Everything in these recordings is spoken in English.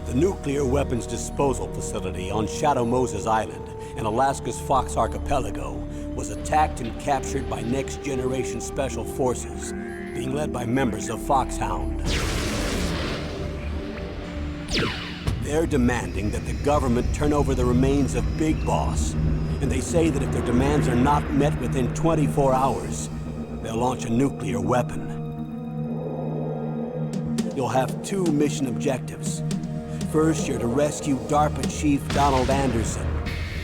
The nuclear weapons disposal facility on Shadow Moses Island in Alaska's Fox Archipelago was attacked and captured by next-generation special forces, being led by members of Foxhound. They're demanding that the government turn over the remains of Big Boss, and they say that if their demands are not met within 24 hours, they'll launch a nuclear weapon. You'll have two mission objectives. First, you're to rescue DARPA Chief Donald Anderson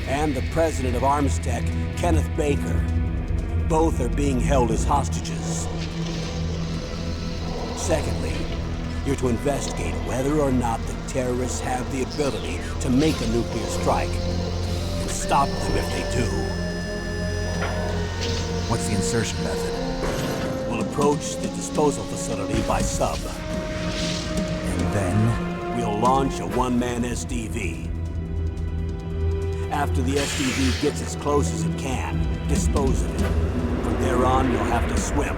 and the president of Armstech, Kenneth Baker. Both are being held as hostages. Secondly, you're to investigate whether or not the terrorists have the ability to make a nuclear strike and stop them if they do. What's the insertion method? We'll approach the disposal facility by sub. And then? We'll launch a one-man SDV. After the SDV gets as close as it can, dispose of it. From there on, you'll have to swim.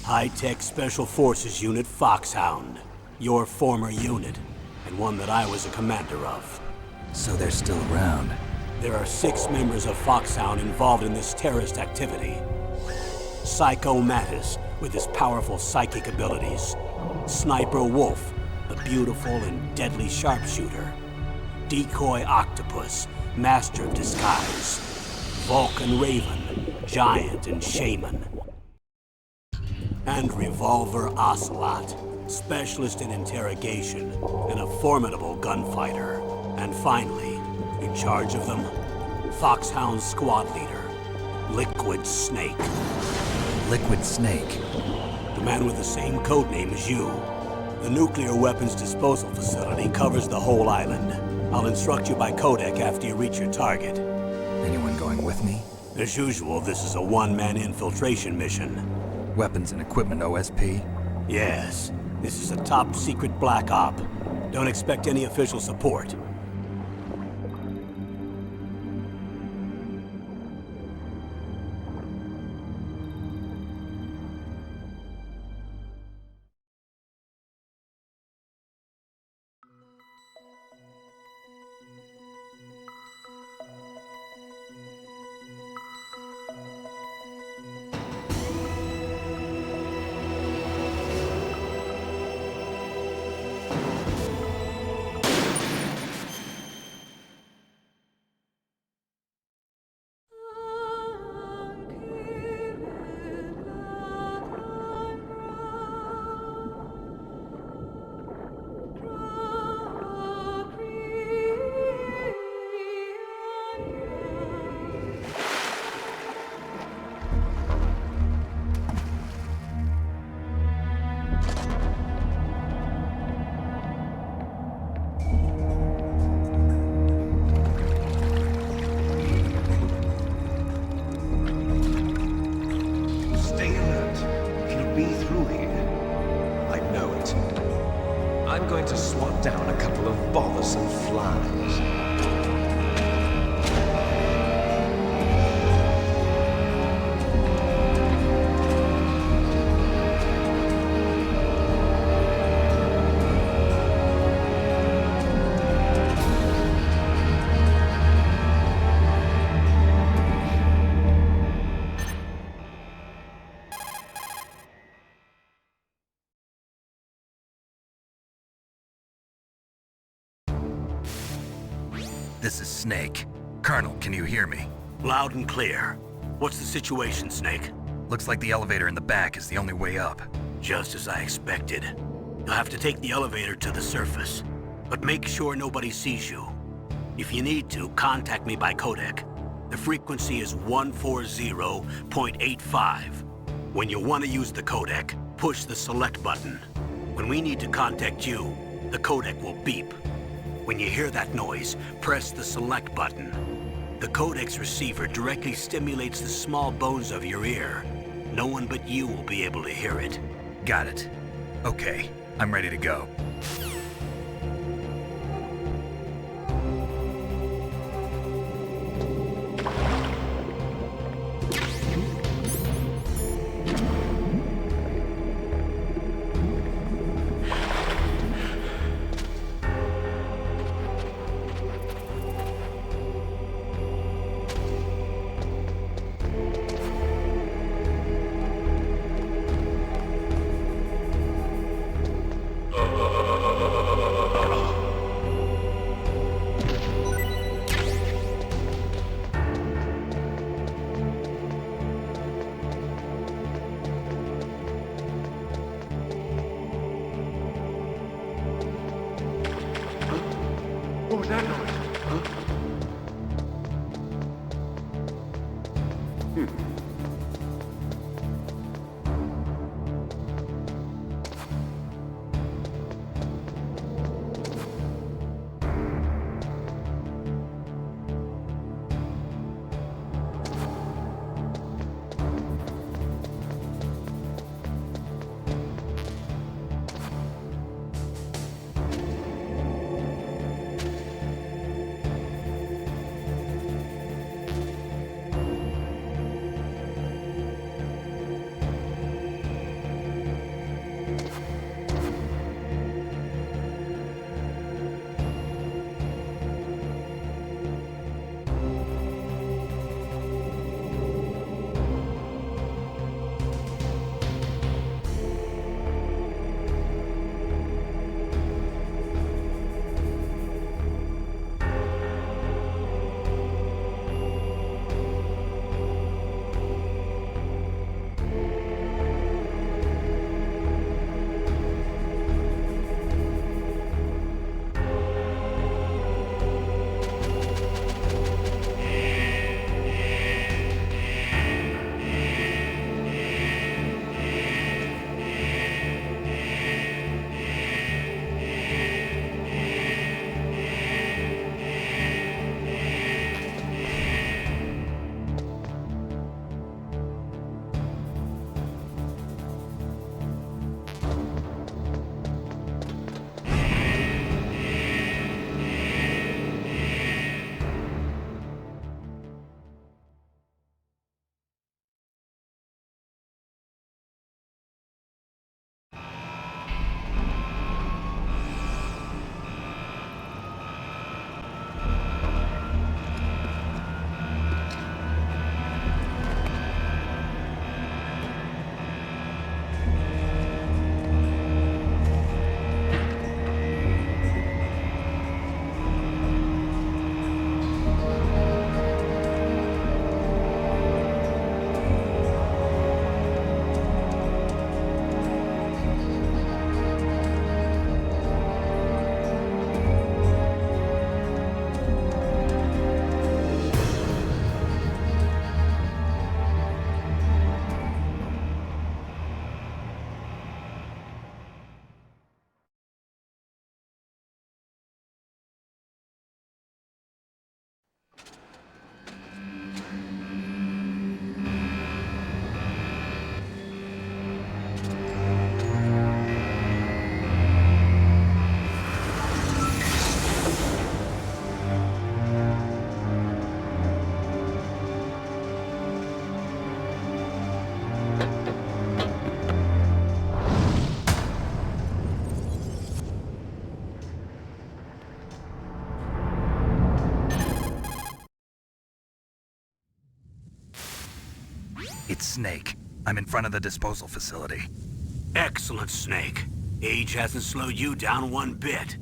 High-Tech Special Forces Unit Foxhound. Your former unit, and one that I was a commander of. So they're still around. There are 6 members of Foxhound involved in this terrorist activity. Psycho Mattis, with his powerful psychic abilities. Sniper Wolf, the beautiful and deadly sharpshooter. Decoy Octopus, master of disguise. Vulcan Raven, giant and shaman. And Revolver Ocelot, specialist in interrogation and a formidable gunfighter. And finally, in charge of them, Foxhound's squad leader, Liquid Snake. Liquid Snake? The man with the same codename as you. The nuclear weapons disposal facility covers the whole island. I'll instruct you by codec after you reach your target. Anyone going with me? As usual, this is a one-man infiltration mission. Weapons and equipment OSP? Yes. This is a top-secret black op. Don't expect any official support. I'm going to swat down a couple of bothersome flies. This is Snake. Colonel, can you hear me? Loud and clear. What's the situation, Snake? Looks like the elevator in the back is the only way up. Just as I expected. You'll have to take the elevator to the surface, but make sure nobody sees you. If you need to, contact me by codec. The frequency is 140.85. When you want to use the codec, push the select button. When we need to contact you, the codec will beep. When you hear that noise, press the select button. The codec's receiver directly stimulates the small bones of your ear. No one but you will be able to hear it. Got it. Okay, I'm ready to go. It's Snake. I'm in front of the disposal facility. Excellent, Snake. Age hasn't slowed you down one bit.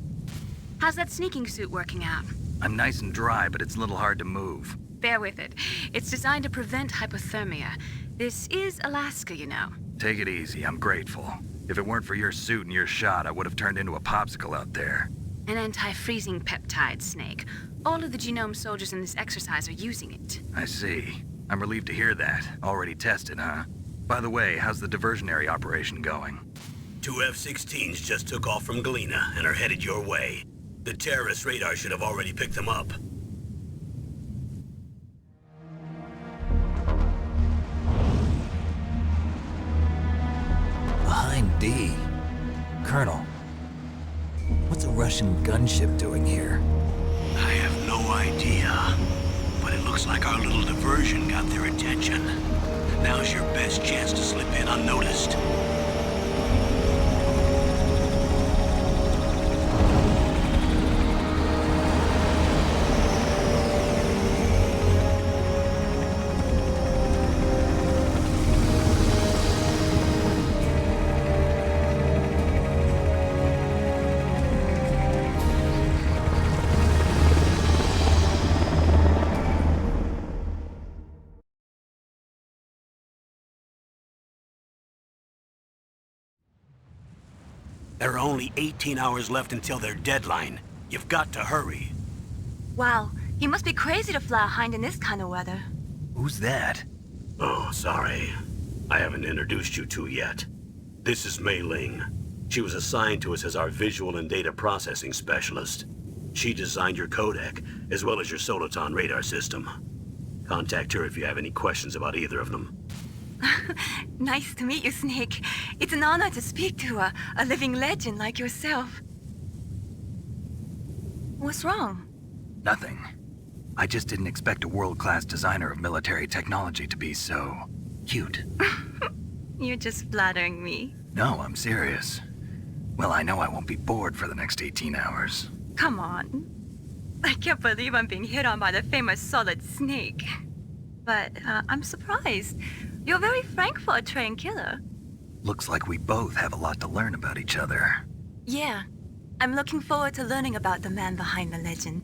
How's that sneaking suit working out? I'm nice and dry, but it's a little hard to move. Bear with it. It's designed to prevent hypothermia. This is Alaska, you know. Take it easy, I'm grateful. If it weren't for your suit and your shot, I would have turned into a popsicle out there. An anti-freezing peptide, Snake. All of the genome soldiers in this exercise are using it. I see. I'm relieved to hear that. Already tested, huh? By the way, how's the diversionary operation going? 2 F-16s just took off from Galena and are headed your way. The terrorist radar should have already picked them up. Behind D. Colonel, what's a Russian gunship doing here? I have no idea, but it looks like our little diversion got their attention. Now's your best chance to slip in unnoticed. There are only 18 hours left until their deadline. You've got to hurry. Wow, he must be crazy to fly a hind in this kind of weather. Who's that? Oh, sorry. I haven't introduced you to yet. This is Mei Ling. She was assigned to us as our visual and data processing specialist. She designed your codec, as well as your Soliton radar system. Contact her if you have any questions about either of them. Nice to meet you, Snake. It's an honor to speak to a living legend like yourself. What's wrong? Nothing. I just didn't expect a world-class designer of military technology to be so cute. You're just flattering me. No, I'm serious. Well, I know I won't be bored for the next 18 hours. Come on. I can't believe I'm being hit on by the famous Solid Snake. But I'm surprised. You're very frank for a trained killer. Looks like we both have a lot to learn about each other. Yeah. I'm looking forward to learning about the man behind the legend.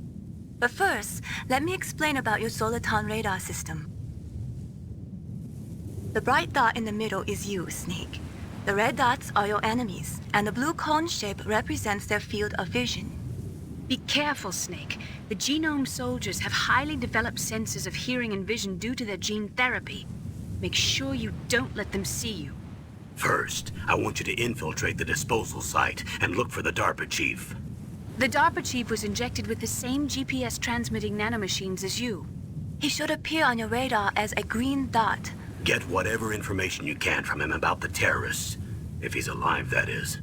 But first, let me explain about your Soliton radar system. The bright dot in the middle is you, Snake. The red dots are your enemies, and the blue cone shape represents their field of vision. Be careful, Snake. The genome soldiers have highly developed senses of hearing and vision due to their gene therapy. Make sure you don't let them see you. First, I want you to infiltrate the disposal site and look for the DARPA chief. The DARPA chief was injected with the same GPS transmitting nanomachines as you. He should appear on your radar as a green dot. Get whatever information you can from him about the terrorists. If he's alive, that is.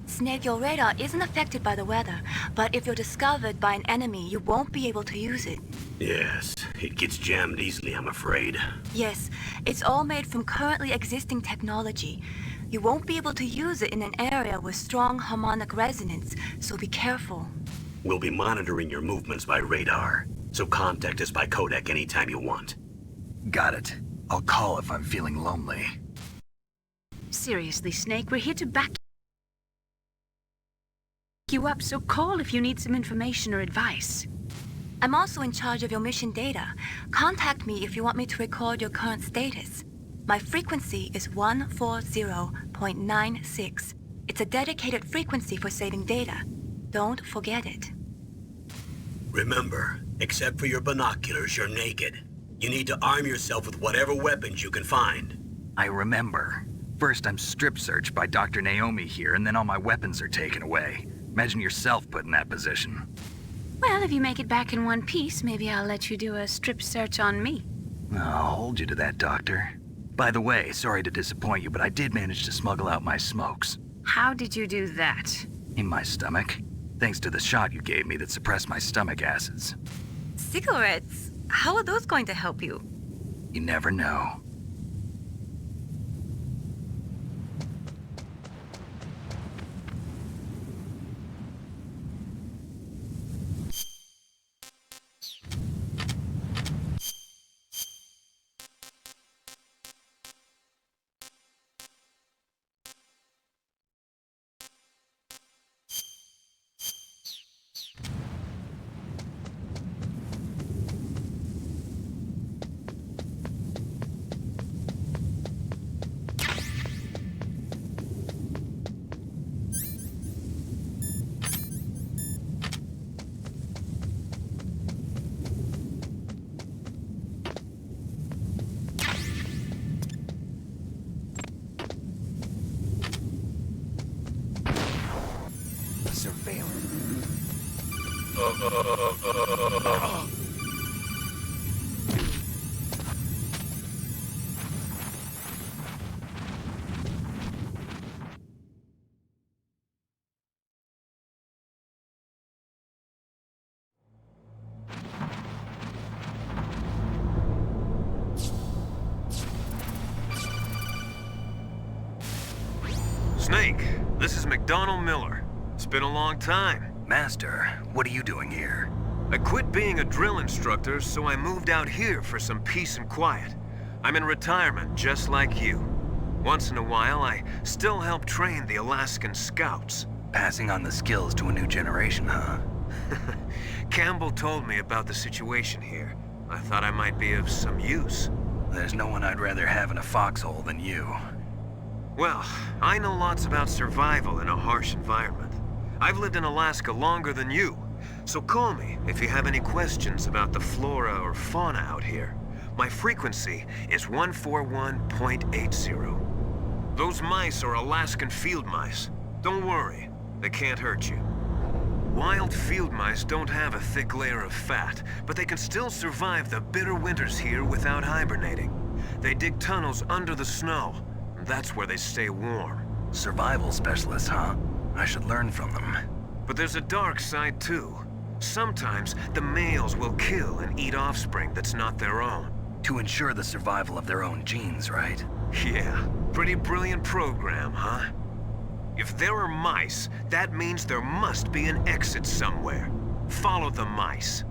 Snake, your radar isn't affected by the weather, but if you're discovered by an enemy, you won't be able to use it. Yes, it gets jammed easily, I'm afraid. Yes, it's all made from currently existing technology. You won't be able to use it in an area with strong harmonic resonance, so be careful. We'll be monitoring your movements by radar, so contact us by codec anytime you want. Got it. I'll call if I'm feeling lonely. Seriously, Snake, we're here to back you up, so call if you need some information or advice. I'm also in charge of your mission data. Contact me if you want me to record your current status. My frequency is 140.96. It's a dedicated frequency for saving data. Don't forget it. Remember, except for your binoculars, you're naked. You need to arm yourself with whatever weapons you can find. I remember. First I'm strip searched by Dr. Naomi here, and then all my weapons are taken away. Imagine yourself put in that position. Well, if you make it back in one piece, maybe I'll let you do a strip search on me. I'll hold you to that, Doctor. By the way, sorry to disappoint you, but I did manage to smuggle out my smokes. How did you do that? In my stomach. Thanks to the shot you gave me that suppressed my stomach acids. Cigarettes? How are those going to help you? You never know. fail. Snake, this is McDonald Miller. It's been a long time. Master, what are you doing here? I quit being a drill instructor, so I moved out here for some peace and quiet. I'm in retirement, just like you. Once in a while, I still help train the Alaskan Scouts. Passing on the skills to a new generation, huh? Campbell told me about the situation here. I thought I might be of some use. There's no one I'd rather have in a foxhole than you. Well, I know lots about survival in a harsh environment. I've lived in Alaska longer than you, so call me if you have any questions about the flora or fauna out here. My frequency is 141.80. Those mice are Alaskan field mice. Don't worry, they can't hurt you. Wild field mice don't have a thick layer of fat, but they can still survive the bitter winters here without hibernating. They dig tunnels under the snow. That's where they stay warm. Survival specialists, huh? I should learn from them. But there's a dark side too. Sometimes the males will kill and eat offspring that's not their own. To ensure the survival of their own genes, right? Yeah, pretty brilliant program, huh? If there are mice, that means there must be an exit somewhere. Follow the mice.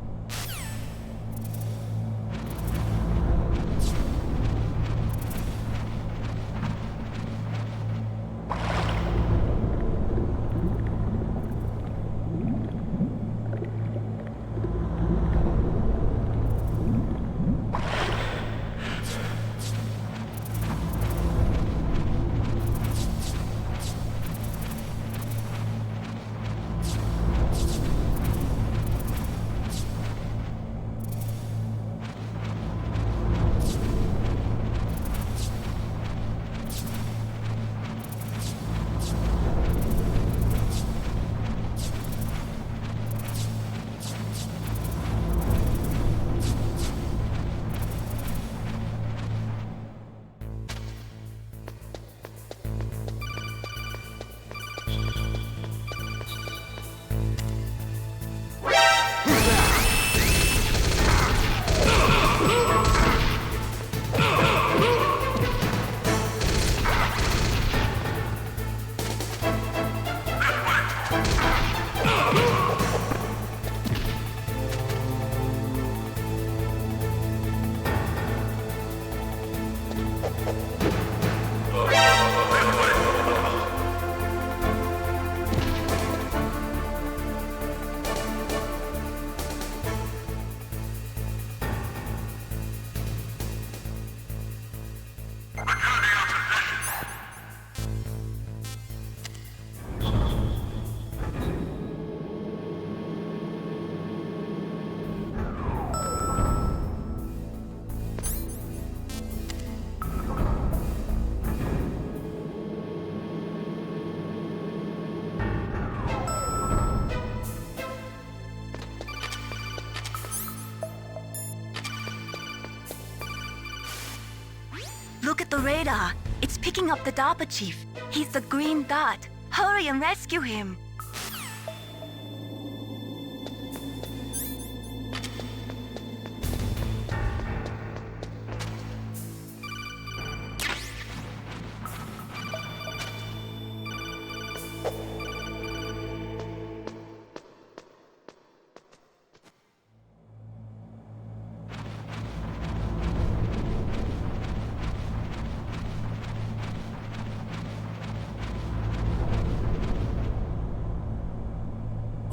Look at the radar. It's picking up the DARPA chief. He's the green dot. Hurry and rescue him.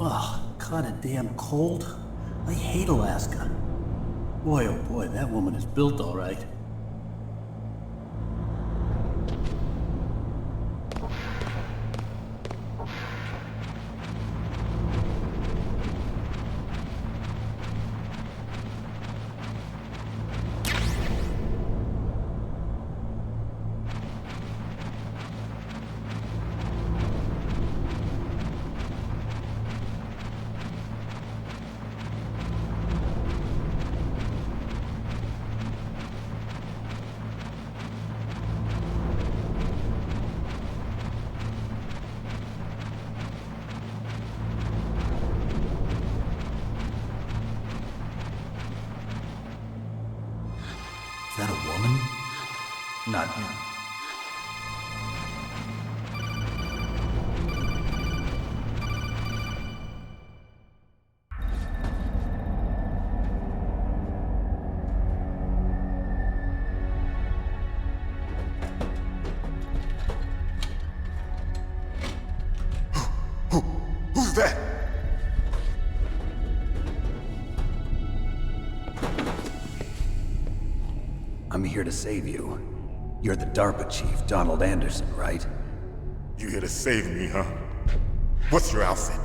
Ugh, kinda damn cold. I hate Alaska. Boy, oh boy, that woman is built all right. not... Who's that? I'm here to save you. You're the DARPA chief, Donald Anderson, right? You here to save me, huh? What's your outfit?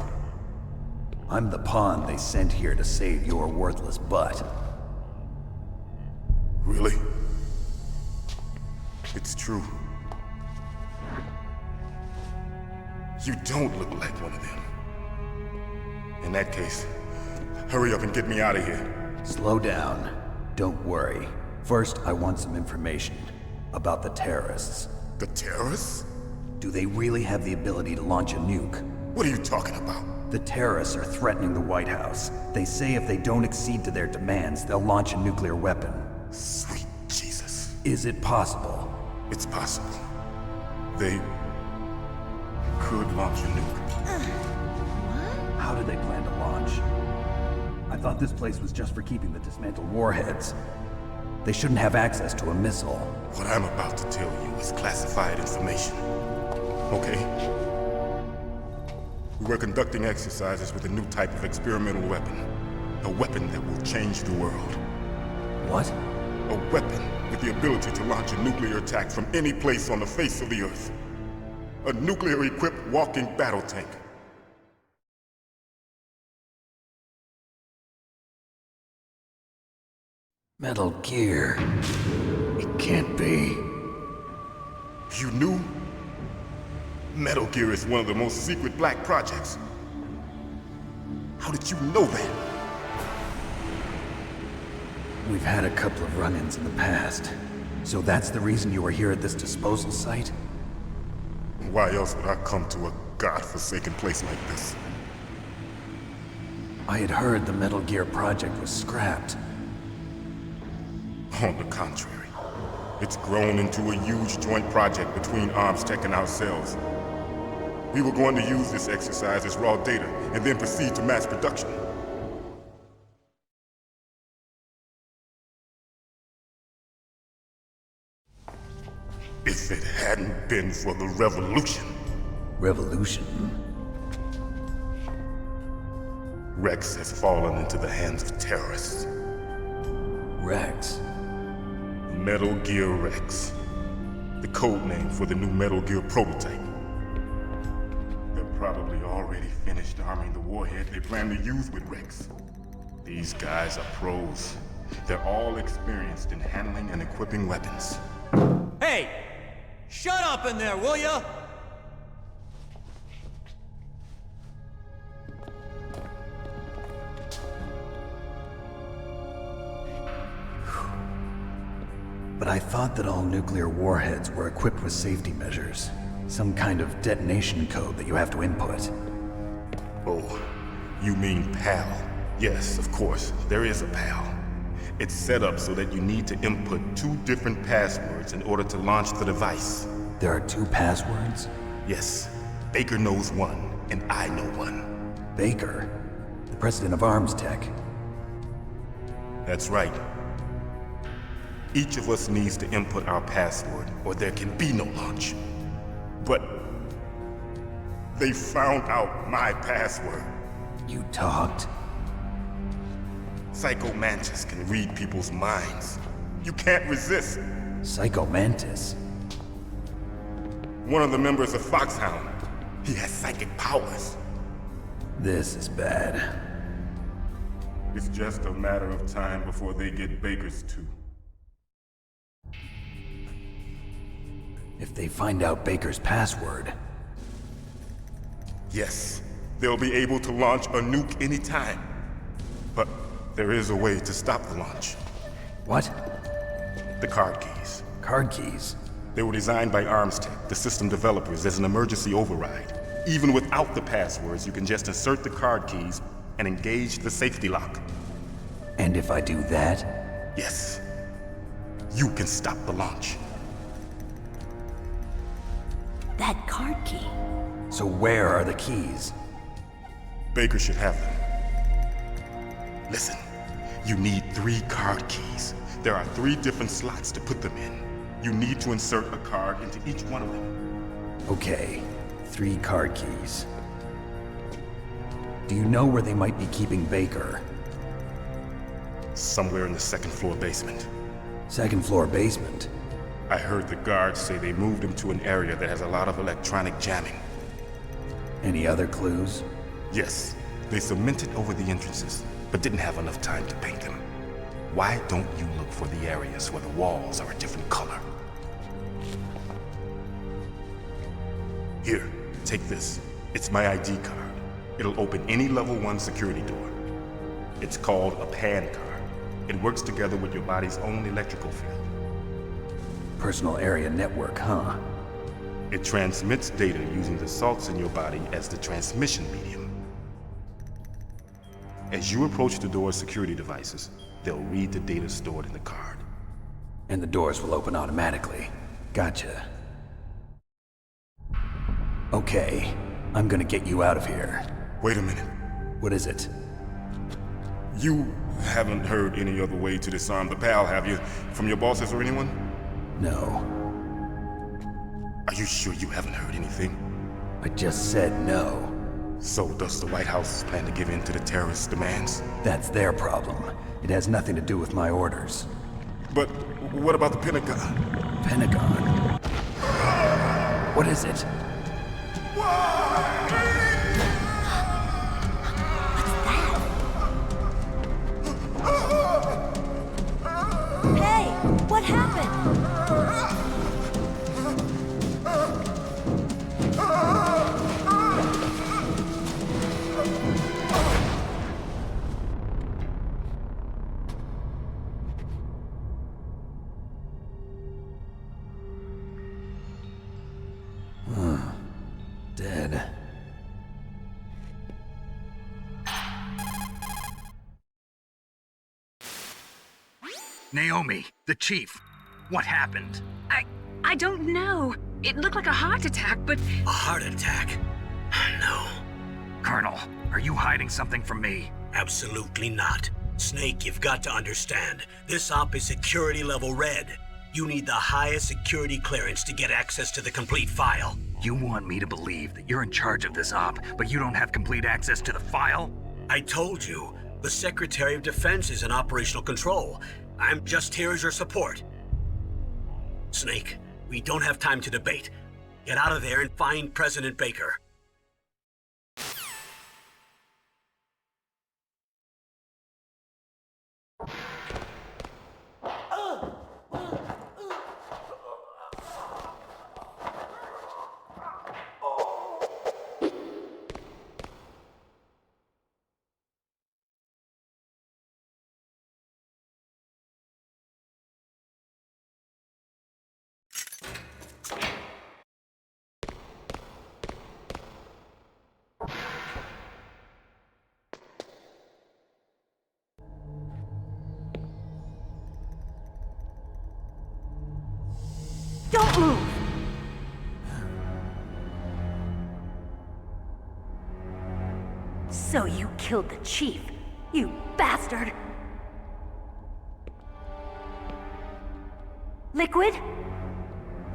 I'm the pawn they sent here to save your worthless butt. Really? It's true. You don't look like one of them. In that case, hurry up and get me out of here. Slow down. Don't worry. First, I want some information about the terrorists. The terrorists? Do they really have the ability to launch a nuke? What are you talking about? The terrorists are threatening the White House. They say if they don't accede to their demands, they'll launch a nuclear weapon. Sweet Jesus. Is it possible? It's possible. They could launch a nuke. How do they plan to launch? I thought this place was just for keeping the dismantled warheads. They shouldn't have access to a missile. What I'm about to tell you is classified information. Okay? We were conducting exercises with a new type of experimental weapon. A weapon that will change the world. What? A weapon with the ability to launch a nuclear attack from any place on the face of the Earth. A nuclear-equipped walking battle tank. Metal Gear. It can't be. You knew? Metal Gear is one of the most secret black projects. How did you know that? We've had a couple of run-ins in the past. So that's the reason you were here at this disposal site? Why else would I come to a godforsaken place like this? I had heard the Metal Gear project was scrapped. On the contrary, it's grown into a huge joint project between ArmsTech and ourselves. We were going to use this exercise as raw data and then proceed to mass production. If it hadn't been for the revolution. Revolution? Rex has fallen into the hands of terrorists. Rex? Metal Gear Rex. The code name for the new Metal Gear prototype. They're probably already finished arming the warhead they plan to use with Rex. These guys are pros. They're all experienced in handling and equipping weapons. Hey! Shut up in there, will ya? But I thought that all nuclear warheads were equipped with safety measures. Some kind of detonation code that you have to input. Oh, you mean PAL? Yes, of course, there is a PAL. It's set up so that you need to input 2 different passwords in order to launch the device. There are 2 passwords? Yes, Baker knows one, and I know one. Baker? The president of ArmsTech? That's right. Each of us needs to input our password, or there can be no launch. But they found out my password. You talked? Psycho Mantis can read people's minds. You can't resist. Psycho Mantis? One of the members of Foxhound. He has psychic powers. This is bad. It's just a matter of time before they get Baker's too. If they find out Baker's password... Yes, they'll be able to launch a nuke anytime. But there is a way to stop the launch. What? The card keys. Card keys? They were designed by ArmsTech, the system developers, as an emergency override. Even without the passwords, you can just insert the card keys and engage the safety lock. And if I do that? Yes. You can stop the launch. That card key. So where are the keys? Baker should have them. Listen, you need 3 card keys. There are 3 different slots to put them in. You need to insert a card into each one of them. Okay, 3 card keys. Do you know where they might be keeping Baker? Somewhere in the 2nd floor basement. 2nd floor basement? I heard the guards say they moved him to an area that has a lot of electronic jamming. Any other clues? Yes, they cemented over the entrances, but didn't have enough time to paint them. Why don't you look for the areas where the walls are a different color? Here, take this. It's my ID card. It'll open any level 1 security door. It's called a PAN card. It works together with your body's own electrical field. Personal area network, huh? It transmits data using the salts in your body as the transmission medium. As you approach the door's security devices, they'll read the data stored in the card. And the doors will open automatically. Gotcha. Okay, I'm gonna get you out of here. Wait a minute. What is it? You haven't heard any other way to disarm the PAL, have you? From your bosses or anyone? No. Are you sure you haven't heard anything? I just said no. So does the White House plan to give in to the terrorists' demands? That's their problem. It has nothing to do with my orders. But what about the Pentagon? Pentagon? What is it? Hey, what happened? Dead. Naomi, the chief. What happened? I don't know. It looked like a heart attack, but A heart attack? No, Colonel, are you hiding something from me? absolutely not. Snake, you've got to understand. This op is security level red. You need the highest security clearance to get access to the complete file. You want me to believe that you're in charge of this op, but you don't have complete access to the file? I told you, the Secretary of Defense is in operational control. I'm just here as your support. Snake, we don't have time to debate. Get out of there and find President Baker. Don't move! So you killed the chief, you bastard! Liquid?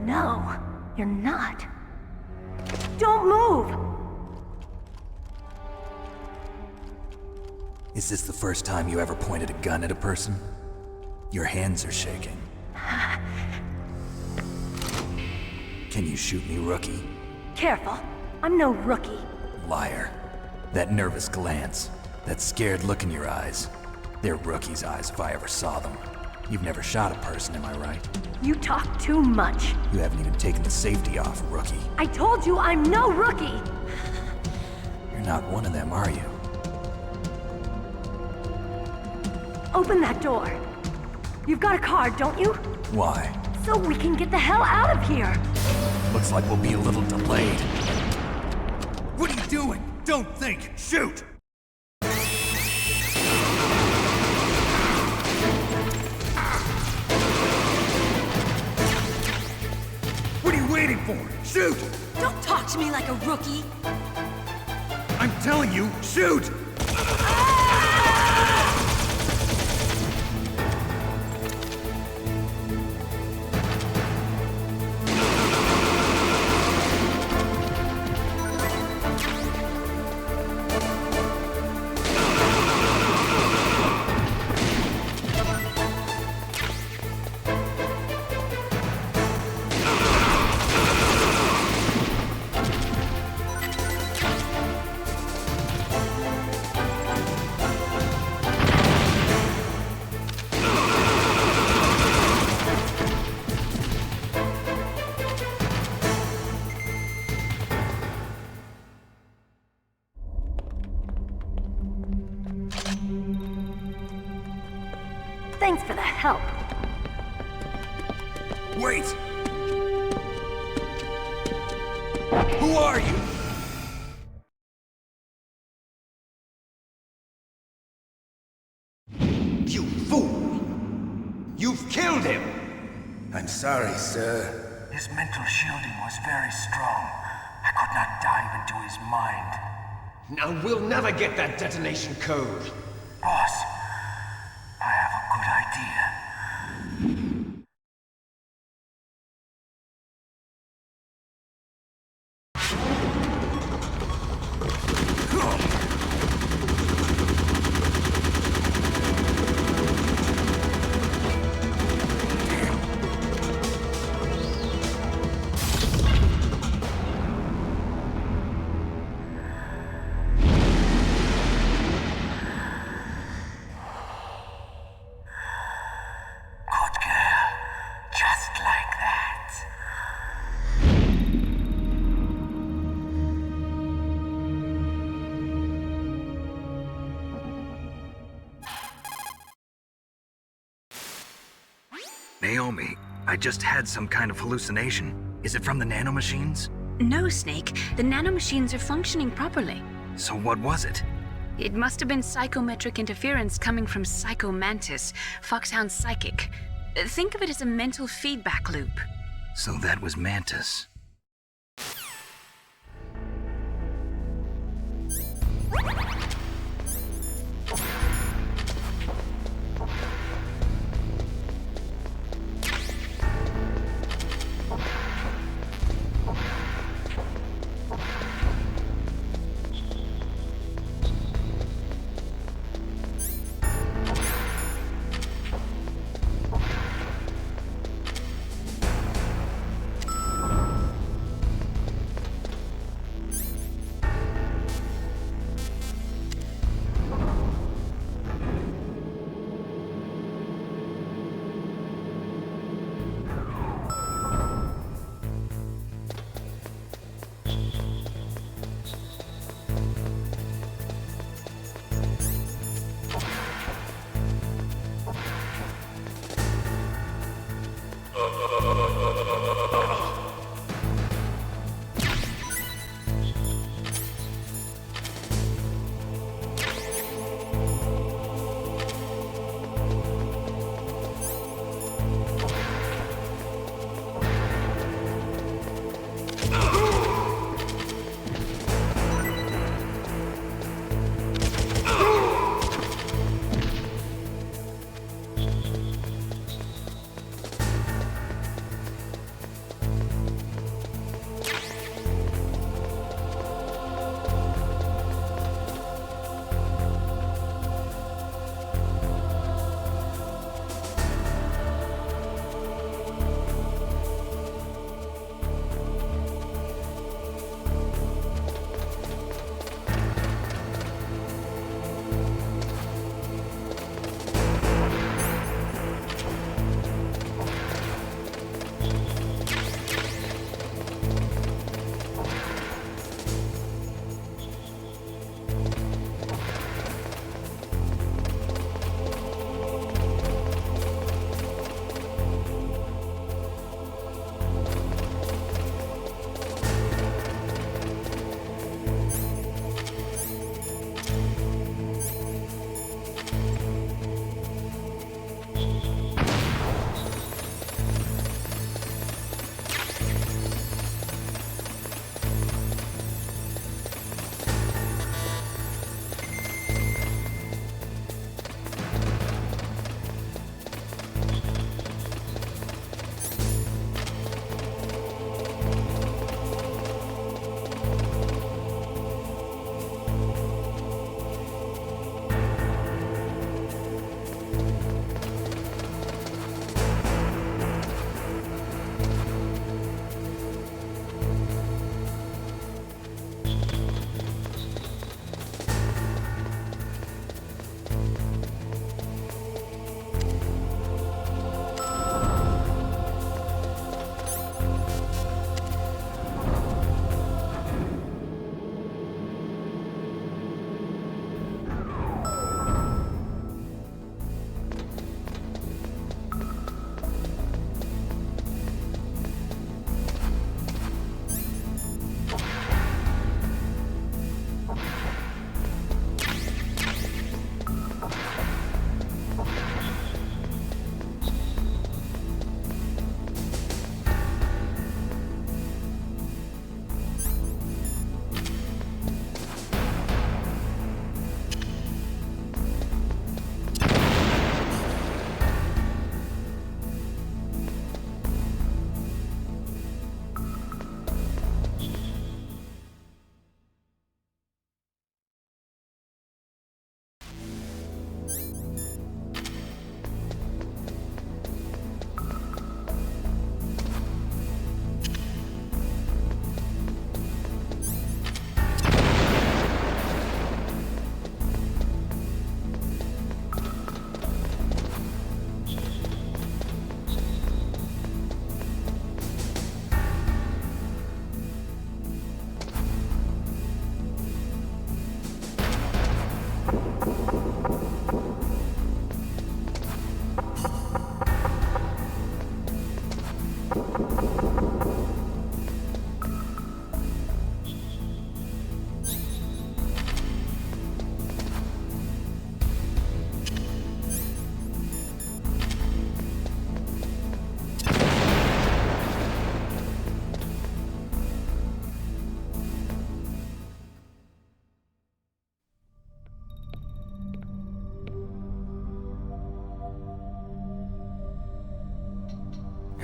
No, you're not. Don't move! Is this the first time you ever pointed a gun at a person? Your hands are shaking. Can you shoot me, rookie? Careful, I'm no rookie. Liar. That nervous glance, that scared look in your eyes. They're rookie's eyes if I ever saw them. You've never shot a person, am I right? You talk too much. You haven't even taken the safety off, rookie. I told you I'm no rookie! You're not one of them, are you? Open that door. You've got a card, don't you? Why? So we can get the hell out of here! Looks like we'll be a little delayed. What are you doing? Don't think! Shoot! What are you waiting for? Shoot! Don't talk to me like a rookie! I'm telling you, shoot! Thanks for the help. Wait! Who are you? You fool! You've killed him! I'm sorry, sir. His mental shielding was very strong. I could not dive into his mind. Now we'll never get that detonation code. Boss, I have a good idea. Naomi, I just had some kind of hallucination. Is it from the nanomachines? No, Snake. The nanomachines are functioning properly. So what was it? It must have been psychometric interference coming from Psycho Mantis, Foxhound's psychic. Think of it as a mental feedback loop. So that was Mantis.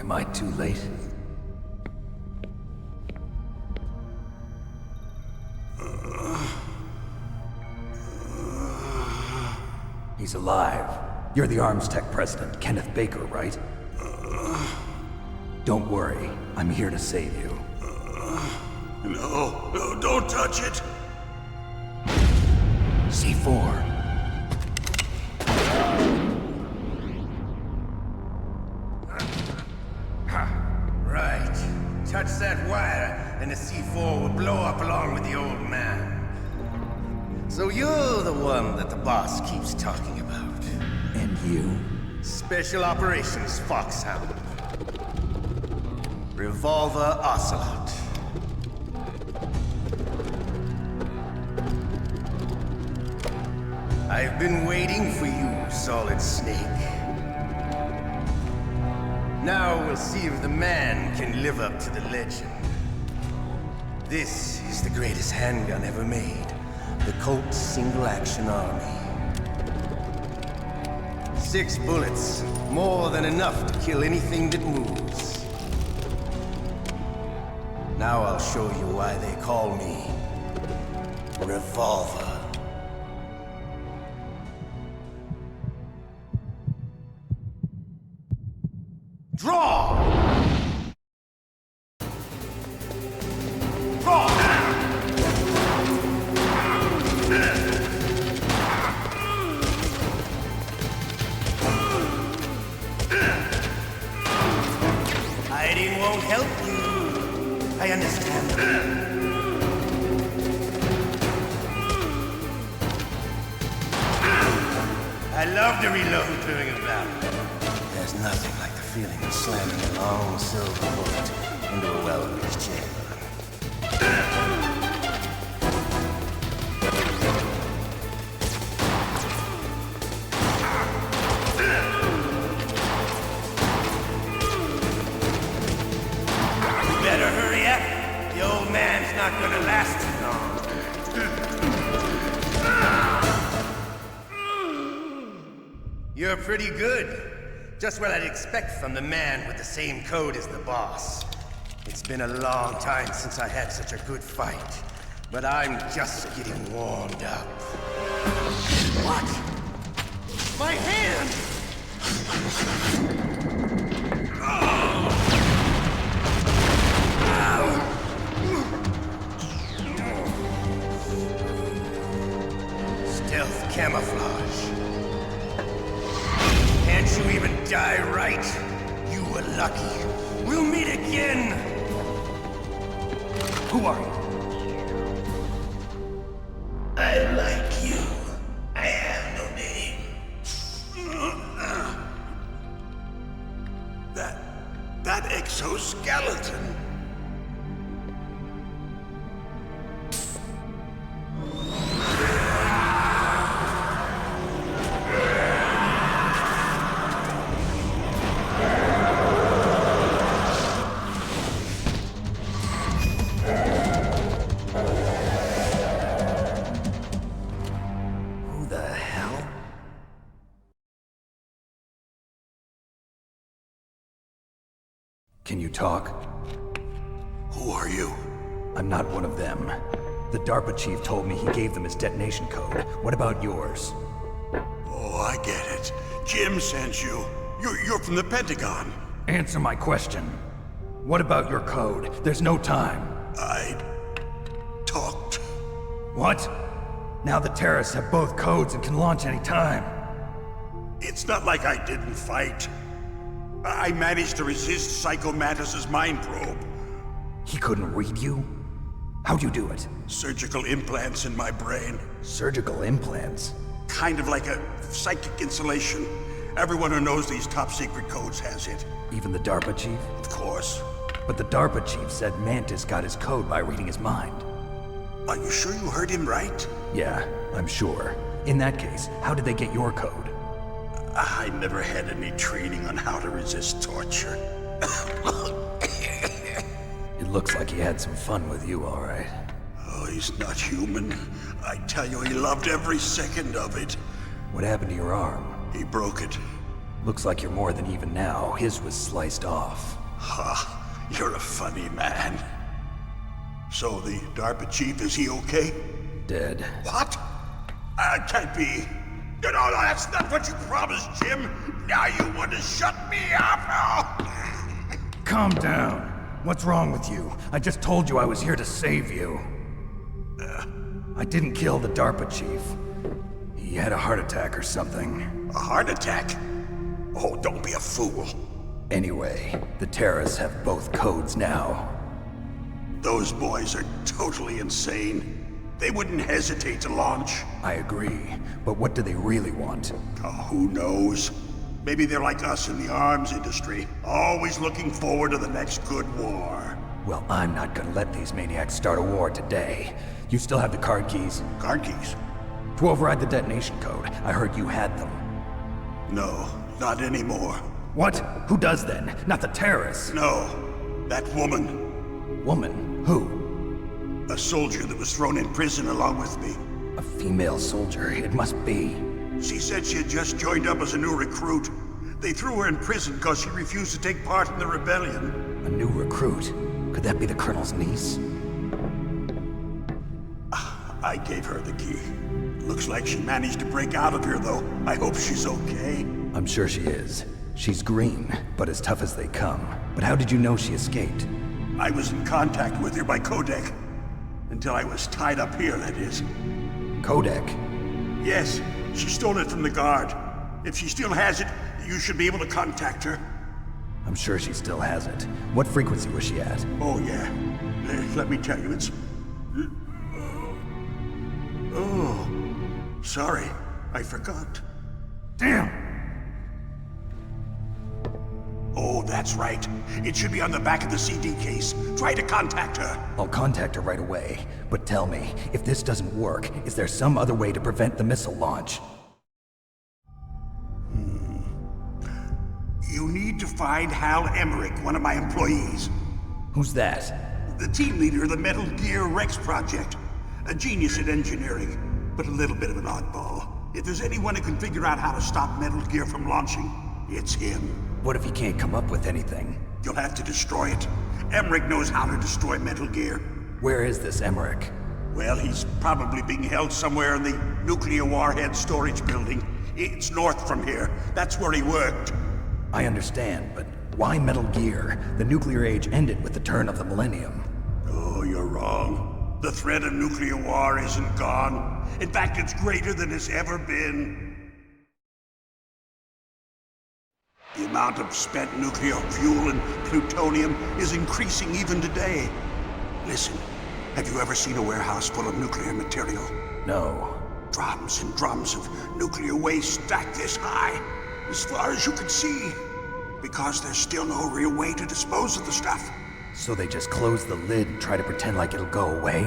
Am I too late? He's alive. You're the Arms Tech president, Kenneth Baker, right? Don't worry. I'm here to save you. No, don't touch it! C4. Right. Touch that wire, and the C4 will blow up along with the old man. So you're the one that the boss keeps talking about. And you? Special Operations Foxhound. Revolver Ocelot. I've been waiting for you, Solid Snake. Now we'll see if the man can live up to the legend. This is the greatest handgun ever made. The Colt Single Action Army. 6 bullets, more than enough to kill anything that moves. Now I'll show you why they call me Revolver. Draw! Draw now! Hiding won't help you. I understand. I love to reload during a battle. There's nothing like the feeling of slamming a long silver bullet into a well-greased chamber. You better hurry up. The old man's not gonna last too long. You're pretty good. Just what I'd expect from the man with the same code as the boss. It's been a long time since I had such a good fight, but I'm just getting warmed up. What? My hand! Stealth camouflage. Can't you even die right? You were lucky. We'll meet again! Who are you? I like you. I have no name. That exoskeleton. Can you talk? Who are you? I'm not one of them. The DARPA chief told me he gave them his detonation code. What about yours? Oh, I get it. Jim sent you. You're from the Pentagon. Answer my question. What about your code? There's no time. I talked. What? Now the terrorists have both codes and can launch any time. It's not like I didn't fight. I managed to resist Psycho Mantis's mind probe. He couldn't read you? How'd you do it? Surgical implants in my brain. Surgical implants? Kind of like a psychic insulation. Everyone who knows these top secret codes has it. Even the DARPA chief? Of course. But the DARPA chief said Mantis got his code by reading his mind. Are you sure you heard him right? Yeah, I'm sure. In that case, how did they get your code? I never had any training on how to resist torture. It looks like he had some fun with you, all right. Oh, he's not human. I tell you, he loved every second of it. What happened to your arm? He broke it. Looks like you're more than even now. His was sliced off. You're a funny man. So the DARPA chief, is he okay? Dead. What? That can't be. No, that's not what you promised, Jim. Now you want to shut me up? Calm down. What's wrong with you? I just told you I was here to save you. I didn't kill the DARPA chief. He had a heart attack or something. A heart attack? Oh, don't be a fool. Anyway, the terrorists have both codes now. Those boys are totally insane. They wouldn't hesitate to launch. I agree, but what do they really want? Oh, who knows? Maybe they're like us in the arms industry, always looking forward to the next good war. Well, I'm not gonna let these maniacs start a war today. You still have the card keys? Card keys? To override the detonation code. I heard you had them. No, not anymore. What? Who does then? Not the terrorists? No, that woman. Woman? Who? A soldier that was thrown in prison along with me. A female soldier, it must be. She said she had just joined up as a new recruit. They threw her in prison because she refused to take part in the rebellion. A new recruit? Could that be the Colonel's niece? I gave her the key. Looks like she managed to break out of here, though. I hope she's okay. I'm sure she is. She's green, but as tough as they come. But how did you know she escaped? I was in contact with her by codec. Until I was tied up here, that is. Codec? Yes, she stole it from the guard. If she still has it, you should be able to contact her. I'm sure she still has it. What frequency was she at? Oh, yeah. Let me tell you, it's... Oh, sorry. I forgot. Damn! Oh, that's right. It should be on the back of the CD case. Try to contact her. I'll contact her right away. But tell me, if this doesn't work, is there some other way to prevent the missile launch? You need to find Hal Emmerich, one of my employees. Who's that? The team leader of the Metal Gear Rex project. A genius at engineering, but a little bit of an oddball. If there's anyone who can figure out how to stop Metal Gear from launching, it's him. What if he can't come up with anything? You'll have to destroy it. Emmerich knows how to destroy Metal Gear. Where is this Emmerich? Well, he's probably being held somewhere in the nuclear warhead storage building. It's north from here. That's where he worked. I understand, but why Metal Gear? The nuclear age ended with the turn of the millennium. Oh, you're wrong. The threat of nuclear war isn't gone. In fact, it's greater than it's ever been. The amount of spent nuclear fuel and plutonium is increasing even today. Listen, have you ever seen a warehouse full of nuclear material? No. Drums and drums of nuclear waste stacked this high, as far as you can see, because there's still no real way to dispose of the stuff. So they just close the lid and try to pretend like it'll go away?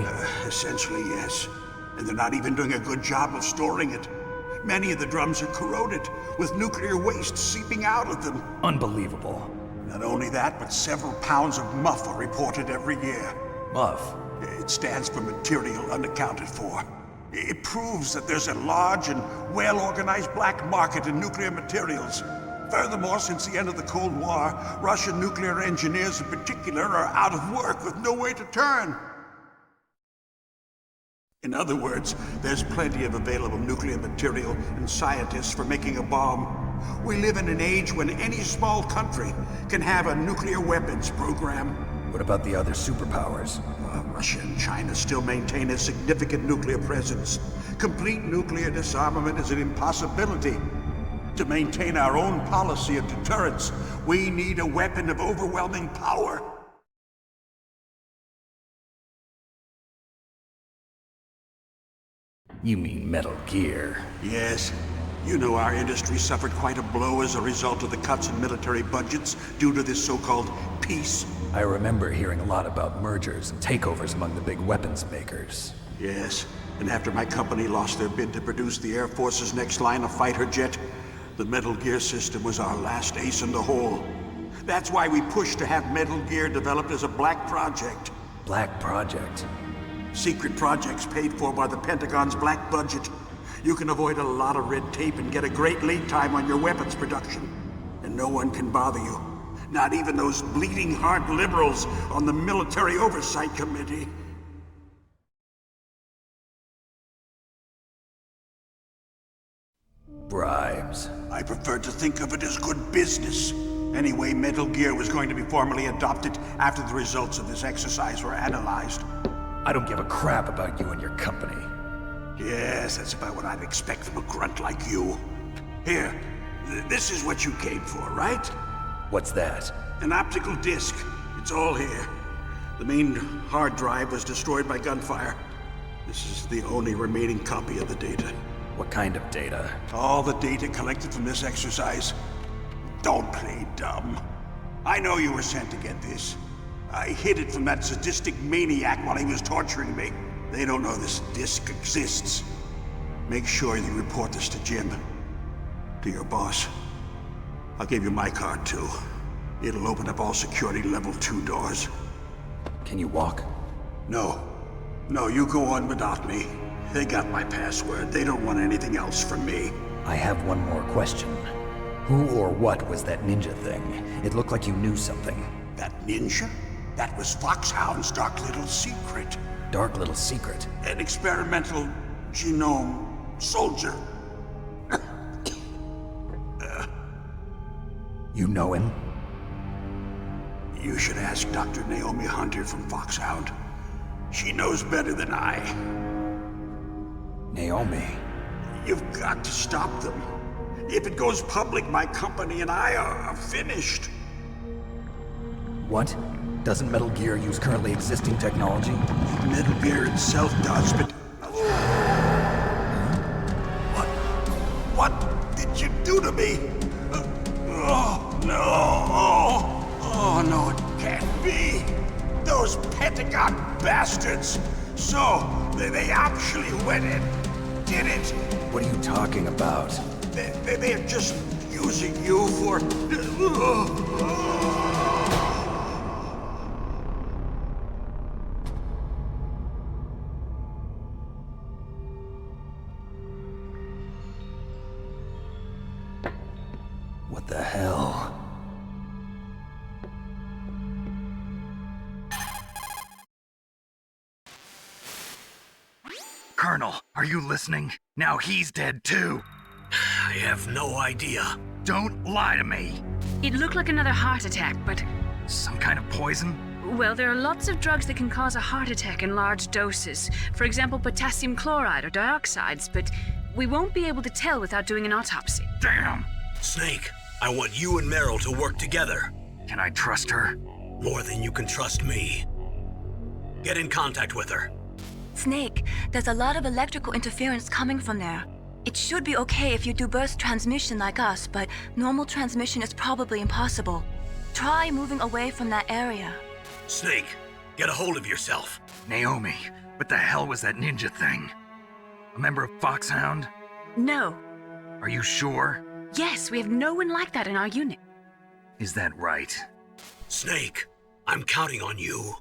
Essentially, yes. And they're not even doing a good job of storing it. Many of the drums are corroded, with nuclear waste seeping out of them. Unbelievable. Not only that, but several pounds of MUF are reported every year. MUF? It stands for material unaccounted for. It proves that there's a large and well-organized black market in nuclear materials. Furthermore, since the end of the Cold War, Russian nuclear engineers in particular are out of work with no way to turn. In other words, there's plenty of available nuclear material and scientists for making a bomb. We live in an age when any small country can have a nuclear weapons program. What about the other superpowers? Russia and China still maintain a significant nuclear presence. Complete nuclear disarmament is an impossibility. To maintain our own policy of deterrence, we need a weapon of overwhelming power. You mean Metal Gear? Yes. You know our industry suffered quite a blow as a result of the cuts in military budgets due to this so-called peace. I remember hearing a lot about mergers and takeovers among the big weapons makers. Yes, and after my company lost their bid to produce the Air Force's next line of fighter jet, the Metal Gear system was our last ace in the hole. That's why we pushed to have Metal Gear developed as a black project. Black project? Secret projects paid for by the Pentagon's black budget. You can avoid a lot of red tape and get a great lead time on your weapons production. And no one can bother you. Not even those bleeding heart liberals on the Military Oversight Committee. Bribes. I prefer to think of it as good business. Anyway, Metal Gear was going to be formally adopted after the results of this exercise were analyzed. I don't give a crap about you and your company. Yes, that's about what I'd expect from a grunt like you. Here, this is what you came for, right? What's that? An optical disc. It's all here. The main hard drive was destroyed by gunfire. This is the only remaining copy of the data. What kind of data? All the data collected from this exercise. Don't play dumb. I know you were sent to get this. I hid it from that sadistic maniac while he was torturing me. They don't know this disc exists. Make sure you report this to Jim. To your boss. I'll give you my card too. It'll open up all security level 2 doors. Can you walk? No. No, you go on without me. They got my password. They don't want anything else from me. I have one more question. Who or what was that ninja thing? It looked like you knew something. That ninja? That was Foxhound's dark little secret. Dark little secret? An experimental genome soldier. You know him? You should ask Dr. Naomi Hunter from Foxhound. She knows better than I. Naomi? You've got to stop them. If it goes public, my company and I are finished. What? Doesn't Metal Gear use currently existing technology? Metal Gear itself does, but... What did you do to me? Oh, no. Oh, no, it can't be. Those Pentagon bastards. So, they actually went and did it. What are you talking about? They're just using you for... What the hell? Colonel, are you listening? Now he's dead too. I have no idea. Don't lie to me. It looked like another heart attack, but... Some kind of poison? Well, there are lots of drugs that can cause a heart attack in large doses. For example, potassium chloride or dioxides, but we won't be able to tell without doing an autopsy. Damn! Snake, I want you and Meryl to work together. Can I trust her? More than you can trust me. Get in contact with her. Snake, there's a lot of electrical interference coming from there. It should be okay if you do burst transmission like us, but normal transmission is probably impossible. Try moving away from that area. Snake, get a hold of yourself. Naomi, what the hell was that ninja thing? A member of Foxhound? No. Are you sure? Yes, we have no one like that in our unit. Is that right? Snake, I'm counting on you.